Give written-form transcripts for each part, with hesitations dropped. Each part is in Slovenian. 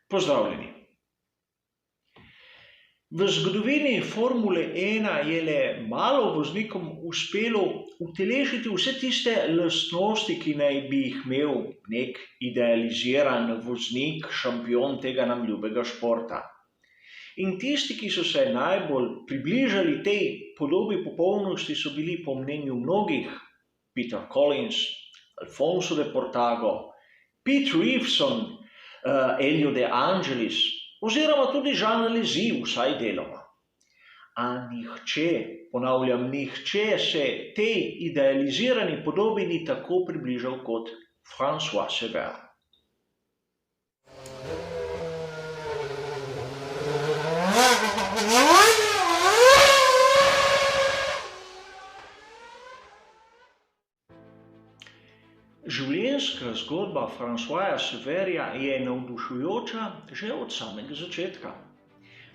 Pozdravljeni. V zgodovini Formule 1 je le malo voznikom uspelo uteležiti vse tiste lastnosti, ki naj bi jih imel nek idealiziran voznik, šampion tega nam ljubega športa. In tisti, ki so se najbolj približali tej podobi popolnosti, so bili po mnenju mnogih Peter Collins, Alfonso de Portago, Pete Revson, Elio De Angelis, oziroma tudi Jean Alesi, vsaj deloma. A nihče, ponavljam, nihče se tej idealizirani podobi ni tako približal kot François Cévert. Življenjska zgodba Françoisa Céverta je navdušujoča že od samega začetka.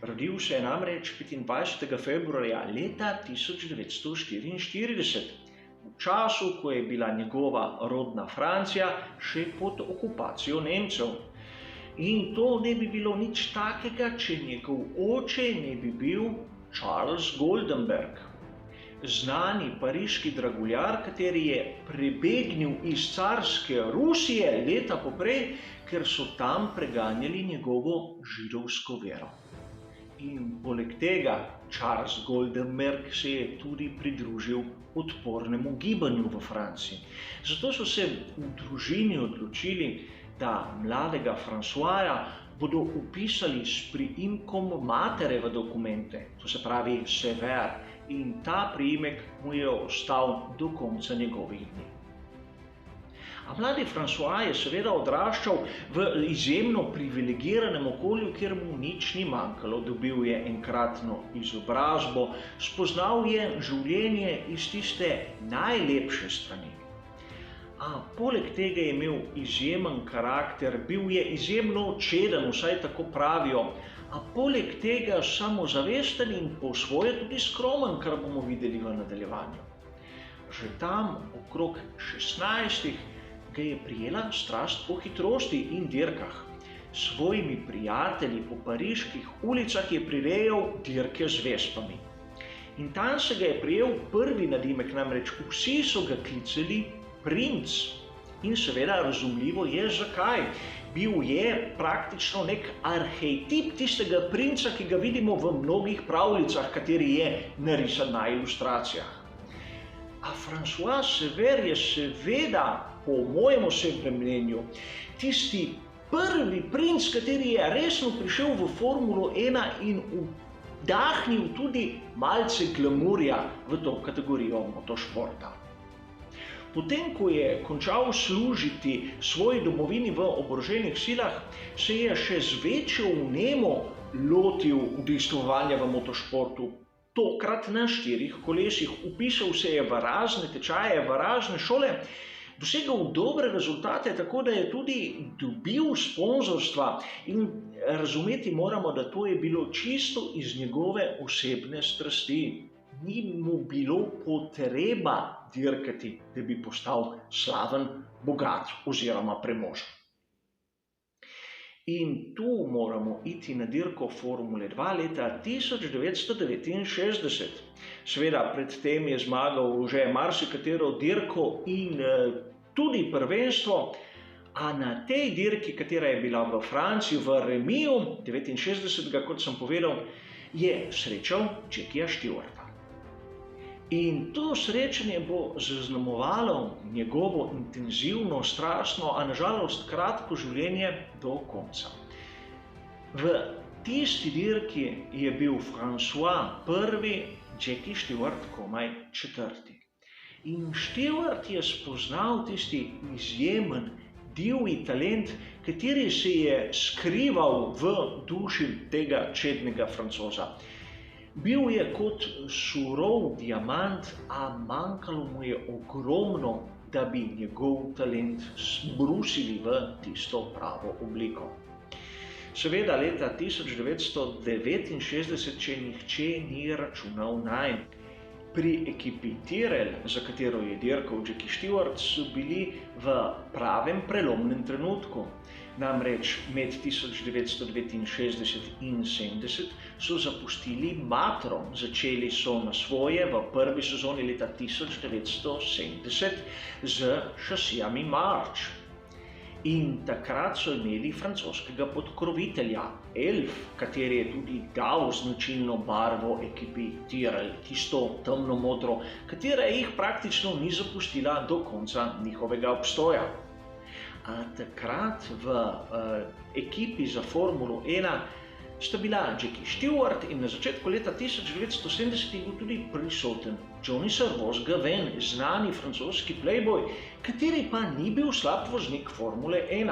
Rodil se je namreč 25. februarja leta 1944, v času, ko je bila njegova rodna Francija še pod okupacijo Nemcev. In to ne bi bilo nič takega, če njegov oče ne bi bil Charles Goldenberg, znani pariški draguljar, kateri je prebegnil iz carske Rusije leta poprej, ker so tam preganjali njegovo židovsko vero. In poleg tega Charles Goldenberg se je tudi pridružil odpornemu gibanju v Franciji. Zato so se v družini odločili, da mladega Françoisa bodo vpisali s priimkom matere v dokumente, to se pravi Cévert, in ta priimek mu je ostal do konca njegovih dni. A mladi François je seveda odraščal v izjemno privilegiranem okolju, kjer mu nič ni manjkalo. Dobil je enkratno izobrazbo, spoznal je življenje iz tiste najlepše strani. A poleg tega je imel izjemen karakter, bil je izjemno čeden, vsaj tako pravijo, a poleg tega samozavesten in po svoje tudi skromen, kar bomo videli v nadaljevanju. Že tam, okrog 16, ga je prijela strast po hitrosti in dirkah. S svojimi prijatelji po pariških ulicah je prirejal dirke z vespami. In tam se ga je prijel prvi nadimek, namreč vsi so ga klicali princ. In seveda razumljivo je zakaj. Bil je praktično nek arhetip tistega princa, ki ga vidimo v mnogih pravljicah, kateri je narisan na ilustracijah. A François Cévert je seveda, po mojem osebnem mnenju, tisti prvi princ, kateri je resno prišel v Formulo 1 in vdahnil tudi malce glamurja v to kategorijo motošporta. Potem, ko je končal služiti svoji domovini v oboroženih silah, se je še z večjo vnemo lotil udejstvovanja v motošportu. Tokrat na 4 kolesih, vpisal se je v razne tečaje, v razne šole, dosegal dobre rezultate, tako da je tudi dobil sponzorstva in razumeti moramo, da to je bilo čisto iz njegove osebne strasti. Ni mu bilo potreba dirkati, da bi postal slaven, bogat oziroma premožen. In tu moramo iti na dirko Formule 2 leta 1969. Seveda, predtem je zmagal že marsikatero dirko in tudi prvenstvo, a na tej dirki, katera je bila v Franciji, v remiju 69, kot sem povedal, je srečal Jackyja Stewarta. In to srečanje bo zaznamovalo njegovo intenzivno, strastno, a nažalost kratko življenje do konca. V tisti dirki je bil François prvi, Jackie Stewart komaj 4. In Stewart je spoznal tisti izjemen, divji talent, kateri se je skrival v duši tega čednega Francoza. Bil je kot surov diamant, a manjkalo mu je ogromno, da bi njegov talent zbrusili v tisto pravo obliko. Seveda leta 1969, če nihče ni računal nanj. Pri ekipi Tyrrell, za katero je dirkal Jackie Stewart, so bili v pravem prelomnem trenutku. Namreč med 1969 in 70 so zapustili Matro, začeli so na svoje v prvi sezoni leta 1970 z šasijami March. In takrat so imeli francoskega podkrovitelja, Elf, kateri je tudi dal značilno barvo ekipi Tyrrell, tisto temno modro, katera jih praktično ni zapustila do konca njihovega obstoja. A takrat v ekipi za Formulo 1 sta bila Jackie Stewart in na začetku leta 1970 je bil tudi prisoten Johnny Servoz-Gaven, znani francoski playboy, kateri pa ni bil slab voznik Formule 1.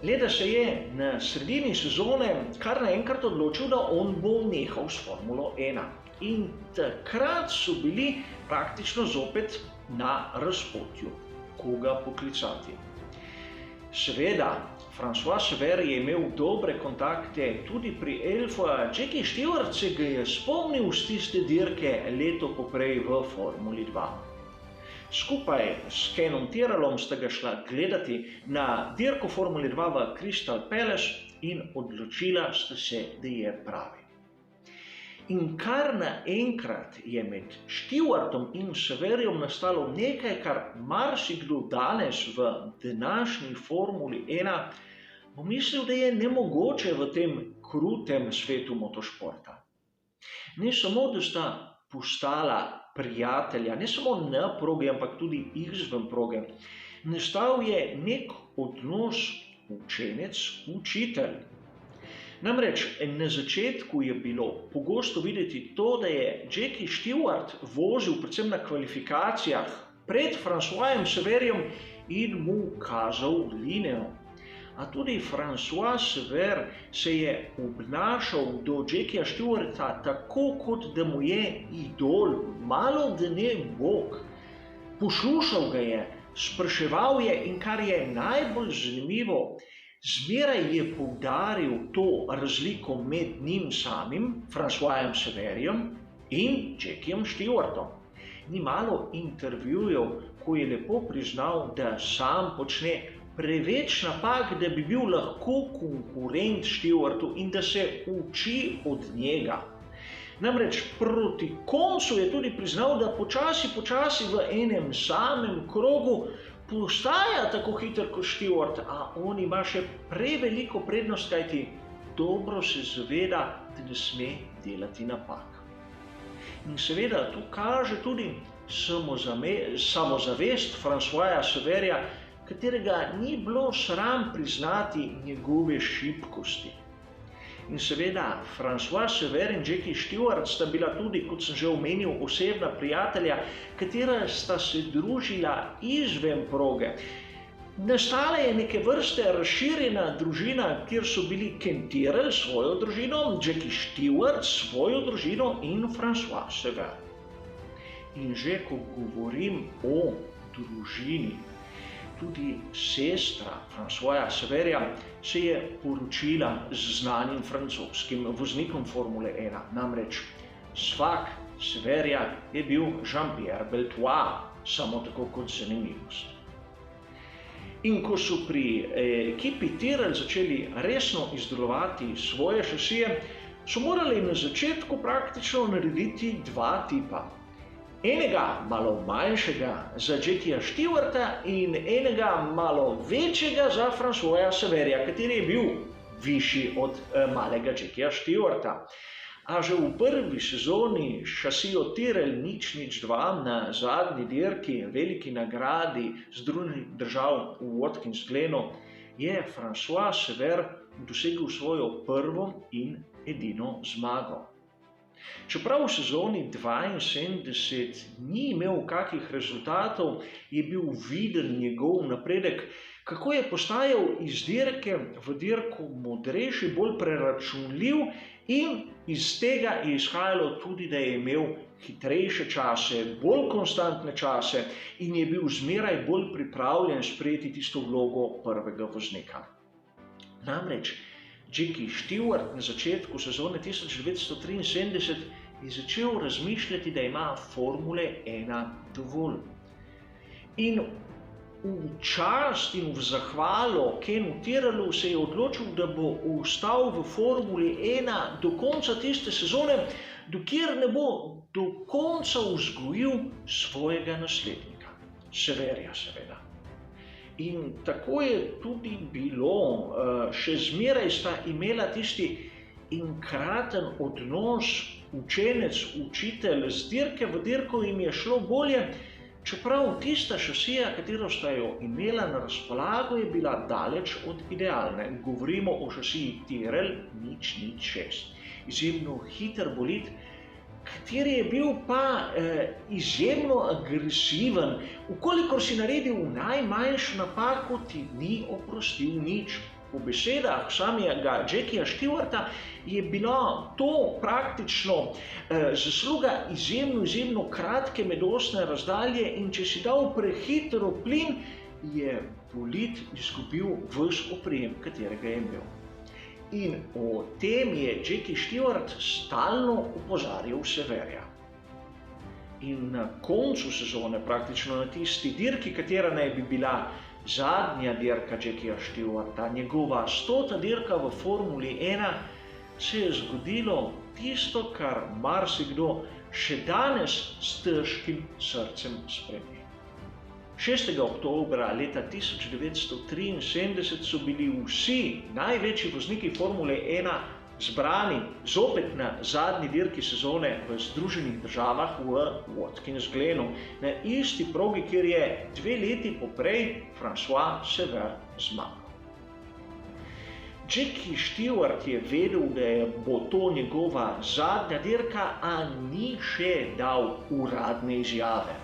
Le da se je na sredini sezone kar naenkrat odločil, da on bo nehal s Formulo 1. In takrat so bili praktično zopet na razpotju, koga poklicati. Seveda, François Sever je imel dobre kontakte tudi pri Elfu, Jackie Stewart se ga je spomnil z tiste dirke leto poprej v Formuli 2. Skupaj s Kenom Tyrrellom sta ga šla gledati na dirko Formule 2 v Crystal Palace in odločila sta se, da je pravi. In kar naenkrat je med Stewartom in Severjem nastalo nekaj, kar marsikdo danes v današnji Formuli 1 pomislil, da je nemogoče v tem krutem svetu motošporta. Ne samo, da sta postala prijatelja, ne samo na progi, ampak tudi izven proge. Nastal je nek odnos učenec-učitelj. Namreč na začetku je bilo pogosto videti to, da je Jackie Stewart vozil predvsem na kvalifikacijah pred Françoisem Severjem in mu kazal linijo. A tudi François Sever se je obnašal do Jackiea Stewarta tako, kot da mu je idol, malo da ne bog. Poslušal ga je, spraševal je in kar je najbolj zanimivo, zmeraj je poudaril to razliko med njim samim, Françoisem Severjem in Jackiejem Stewartom. Ni malo intervjujev, ko je lepo priznal, da sam počne preveč napak, da bi bil lahko konkurent Stewartu in da se uči od njega. Namreč proti koncu je tudi priznal, da počasi v enem samem krogu postaja tako hiter kot Stewart, a on ima še preveliko prednost, kajti dobro se zaveda, da ne sme delati napak. In seveda tu kaže tudi samozavest Françoisa Severja, katerega ni bilo sram priznati njegove šibkosti. In seveda, François Sever in Jackie Stewart sta bila tudi, kot sem že omenil, osebna prijatelja, katera sta se družila izven proge. Nastala je neke vrste razširjena družina, kjer so bili Ken Tyrrell s svojo družino, Jackie Stewart s svojo družino in François Sever. In že ko govorim o družini, tudi sestra Françoisa Severja se je poročila z znanim francoskim voznikom Formule 1. Namreč svak Severja je bil Jean-Pierre Beltois, samo tako kot zanimivost. In ko so pri ekipi Tyrrell začeli resno izdelovati svoje šasije, so morali na začetku praktično narediti dva tipa. Enega malo manjšega za Jackiea Stewarta in enega malo večjega za Françoisa Severja, kateri je bil višji od malega Jackiea Stewarta. A že v prvi sezoni šasijo Tyrrell 002 na zadnji dirki, veliki nagradi Združenih držav v Watkins Glenu, je François Sever dosegel svojo prvo in edino zmago. Čeprav v sezoni 72 ni imel kakih rezultatov, je bil viden njegov napredek, kako je postajal iz dirke v dirko modrejši, bolj preračunljiv in iz tega je izhajalo tudi, da je imel hitrejše čase, bolj konstantne čase in je bil zmeraj bolj pripravljen sprejeti tisto vlogo prvega voznika. Namreč Jackie Stewart na začetku sezone 1973 je začel razmišljati, da ima Formule 1 dovolj. In v čast in v zahvalo Kenu Tyrrellu se je odločil, da bo ostal v Formuli 1 do konca tiste sezone, dokler ne bo do konca vzgojil svojega naslednika, Severja seveda. In tako je tudi bilo, še zmeraj sta imela tisti enkraten odnos učenec-učitelj, z dirke v dirko jim je šlo bolje, čeprav tista šasija, katero sta jo imela na razpolago, je bila daleč od idealne. Govorimo o šasiji Tyrrell 006. Izjemno hiter bolid, kateri je bil pa izjemno agresiven. Ukolikor si naredil najmanjšo napako, ti ni oprostil nič. Po besedah samega Jackija Stewarta je bila to praktično zasluga izjemno kratke medosne razdalje in če si dal prehitro plin, je bolid izgubil ves oprijem, katerega je imel. In o tem je Jackie Stewart stalno opozarjal Severja. In na koncu sezone, praktično na tisti dirki, katera naj bi bila zadnja dirka Jackija Stewarta, njegova 100. dirka v Formuli 1, se je zgodilo tisto, kar marsikdo še danes s težkim srcem spremlja. 6. oktobra leta 1973 so bili vsi največji vozniki Formule 1 zbrani zopet na zadnji dirki sezone v Združenih državah v Watkins Glenu, na isti progi, kjer je 2 leti poprej François Sever zmagal. Jackie Stewart je vedel, da bo to njegova zadnja dirka, a ni še dal uradne izjave.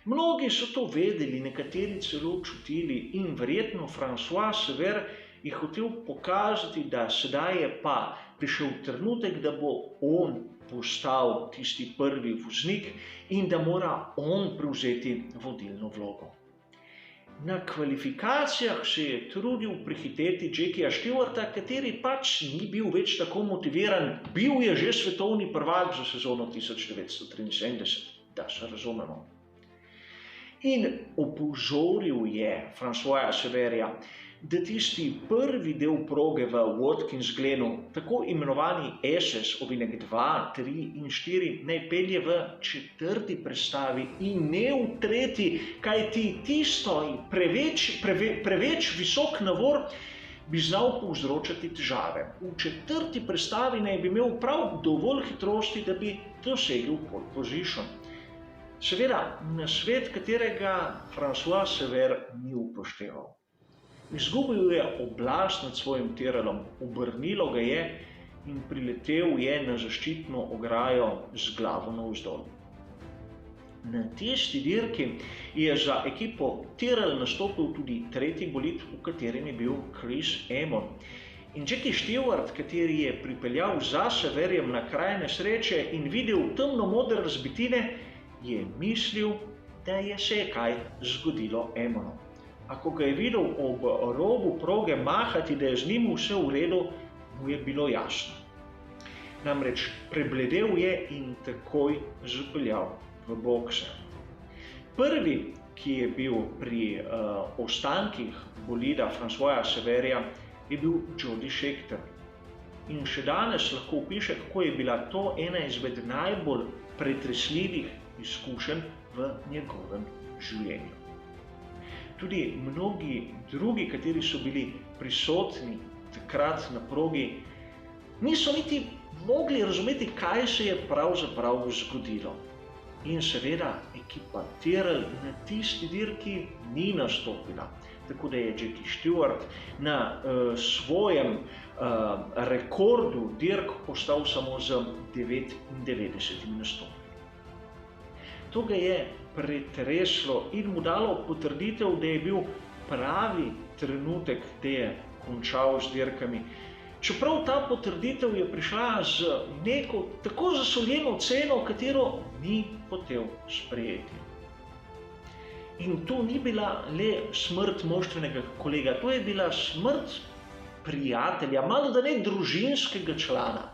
Mnogi so to vedeli, nekateri celo čutili in verjetno François Sever je hotel pokazati, da sedaj je pa prišel trenutek, da bo on postal tisti prvi voznik in da mora on prevzeti vodilno vlogo. Na kvalifikacijah se je trudil prehiteti Jackija Stewarta, kateri pač ni bil več tako motiviran. Bil je že svetovni prvak za sezono 1973, da se razumemo. In opozoril je Françoisa Severja, da tisti prvi del proge v Watkins Glenu, tako imenovani SS, ovinek 2, 3 in 4, naj pelje v 4. prestavi in ne v 3., kajti tisto preveč visok navor bi znal povzročati težave. V 4. prestavi naj bi imel prav dovolj hitrosti, da bi dosegel pole position. Seveda, nasvet, katerega François Sever ni upošteval. Izgubil je oblast nad svojim Tyrrellom, obrnilo ga je in priletel je na zaščitno ograjo z glavo navzdol. Na tisti dirki je za ekipo Tyrrell nastopil tudi 3. bolid, v katerem je bil Chris Amon. In Jackie Stewart, kateri je pripeljal za Severjem na kraj nesreče in videl temno-modre razbitine, je mislil, da je se kaj zgodilo Amonu. A ko ga je videl ob robu proge mahati, da je z njim vse v redu, mu je bilo jasno. Namreč prebledel je in takoj zapeljal v bokse. Prvi, ki je bil pri ostankih bolida Françoisa Severja, je bil Jody Scheckter. In še danes lahko opiše, kako je bila to ena izmed najbolj pretresljivih izkušenj v njegovem življenju. Tudi mnogi drugi, kateri so bili prisotni takrat na progi, niso niti mogli razumeti, kaj se je pravzaprav zgodilo. In seveda ekipa Tyrrell na tisti dirki ni nastopila, tako da je Jackie Stewart na svojem rekordu dirk postal samo z 99 nastopi. To ga je pretreslo in mu dalo potrditev, da je bil pravi trenutek, da je končal z dirkami. Čeprav ta potrditev je prišla z neko tako zasoljeno ceno, katero ni hotel sprejeti. In to ni bila le smrt moštvenega kolega, to je bila smrt prijatelja, malo da ne družinskega člana.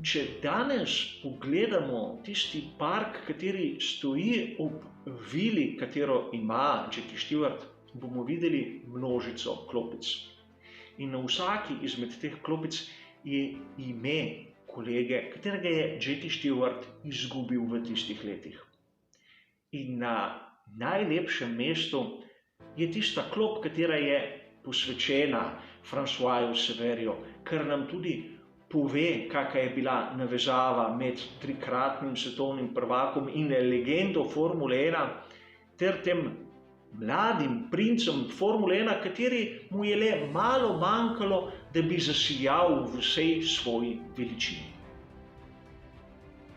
če danes pogledamo tisti park, kateri stoji ob vili, katero ima Jackie Stewart, bomo videli množico klopic. In na vsaki izmed teh klopic je ime kolege, katerega je Jackie Stewart izgubil v tistih letih. In na najlepšem mestu je tista klop, katera je posvečena Françoisu Severju, ker nam tudi pove, kakšna je bila navezava med trikratnim svetovnim prvakom in legendo Formule 1 ter tem mladim princem Formule 1, kateri mu je le malo manjkalo, da bi zasijal v vsej svoji veličini.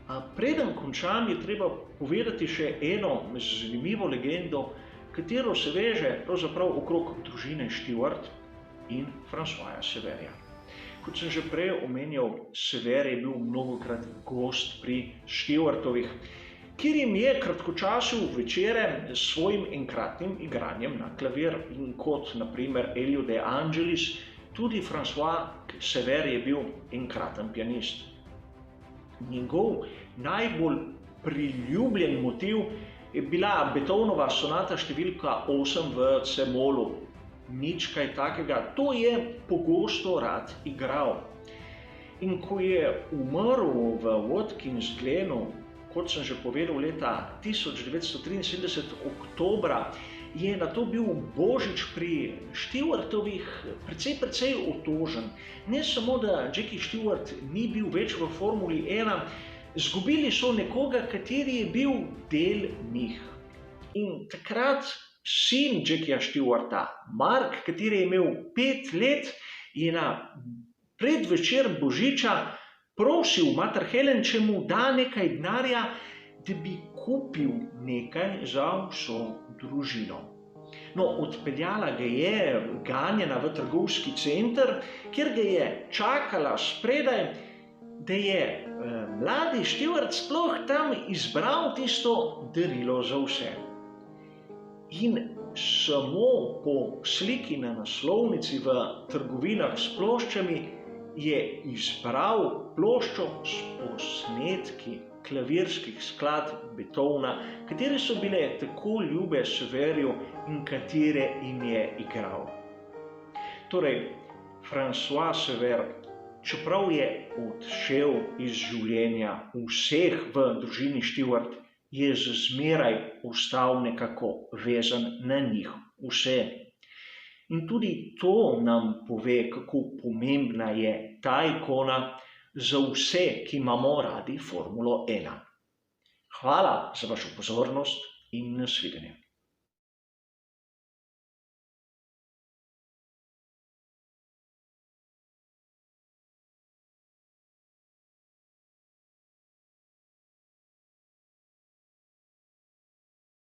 A preden končam, je treba povedati še eno zanimivo legendo, katero se veže pravzaprav okrog družine Stewart in Françoisa Severja. Kot sem že prej omenjal, Sever je bil mnogokrat gost pri Stewartovih, kjer jim je kratkočasil večere s svojim enkratnim igranjem na klavir. In kot naprimer Elio De Angelis, tudi François Sever je bil enkraten pianist. Njegov najbolj priljubljen motiv je bila Beethovenova sonata številka 8 v C-molu. Nič kaj takega, to je pogosto rad igral. In ko je umrl v Watkins Glenu, kot sem že povedal, leta 1973 oktobra, je nato bil božič pri Stewartovih precej otožen. Ne samo, da Jackie Stewart ni bil več v Formuli 1, izgubili so nekoga, kateri je bil del njih. In takrat sin Jackia Stewarta, Mark, kateri je imel 5 let, je na predvečer božiča prosil mater Helen, če mu da nekaj denarja, da bi kupil nekaj za vso družino. No, odpeljala ga je ganjena v trgovski center, kjer ga je čakala spredaj, da je mladi Stewart sploh tam izbral tisto darilo za vse. In samo po sliki na naslovnici v trgovinah s ploščami je izbral ploščo s posnetki klavirskih skladb Beethovna, katere so bile tako ljube Severju in katere jim je igral. Torej, François Sever, čeprav je odšel iz življenja vseh v družini Stewart, je zmeraj ostal nekako vezan na njih vse. In tudi to nam pove, kako pomembna je ta ikona za vse, ki imamo radi Formulo 1. Hvala za vašo pozornost in nasvidenje.